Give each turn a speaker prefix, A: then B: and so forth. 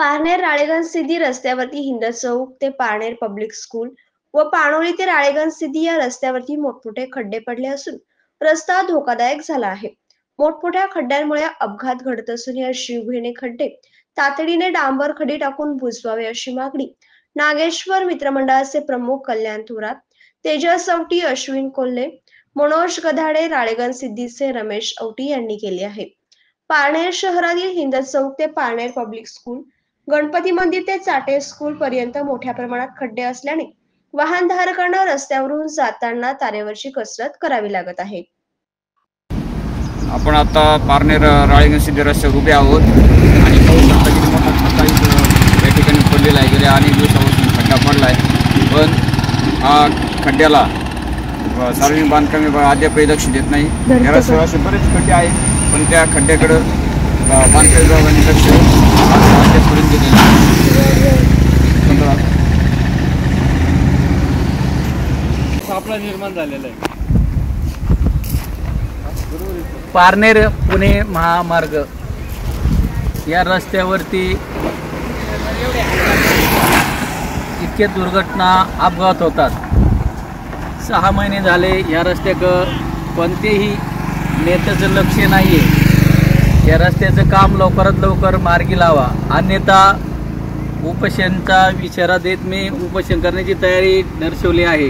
A: पारनेर राळेगण सिद्धी रस्त्यावरती हिंद चौक ते Parner public school व पाणोळी ते राळेगण सिद्धी या रस्त्यावरती मोठमोठे खड्डे पडले असून रस्ता धोकादायक झाला आहे। मोठमोठ्या खड्ड्यांमुळे अपघात घडत असून या जीवघेणे खड्डे तातडीने डांबर खडी टाकून बुजवावे अशी मागणी नागेश्वर मित्रमंडळाचे प्रमुख कल्याण थोरात, तेजस औटी, अश्विन कोल्हे, मनोज गधाडे, राळेगण सिद्धीचे रमेश औटी यांनी केली आहे। पारनेर शहरातील हिंद चौक ते पारनेर पब्लिक स्कूल, गणपती मंदिर ते चाटे स्कूल पर्यंत मोठ्या प्रमाणात खड्डे असल्याने वाहनधारकांना रस्त्यावरून जाताना तारेवरची कसरत करावी लागत आहे।
B: आपण आता पारनेर राळेगण सिद्धी रस्त्यावर उभे आहोत आणि पाहू शकता की मोठा खड्डा या ठिकाणी पडलेला आहे। गेल्या अनेक दिवसापासून खड्डा पडला आहे, पण हा खड्ड्याला सार्वजनिक बांधकाम विभाग अद्यापही लक्ष देत नाही। या रस्त्यावर असे बरेच खड्डे आहेत, पण त्या खड्ड्याकडे बांधकाम विभागाने लक्ष अद्यापर्यंत दिलेलं
C: आपला निर्माण झालेला आहे।
D: पारनेर पुणे महामार्ग या रस्त्यावरती इतके दुर्घटना अपघात होतात। 6 महिने झाले या रस्त्याकडं कोणतेही नेत्याचं लक्ष नाही आहे। या रस्त्याचं काम लवकरात लवकर मार्गी लावा, अन्यथा उपोषणाचा इशारा देत मी उपोषण करण्याची तयारी दर्शवली आहे।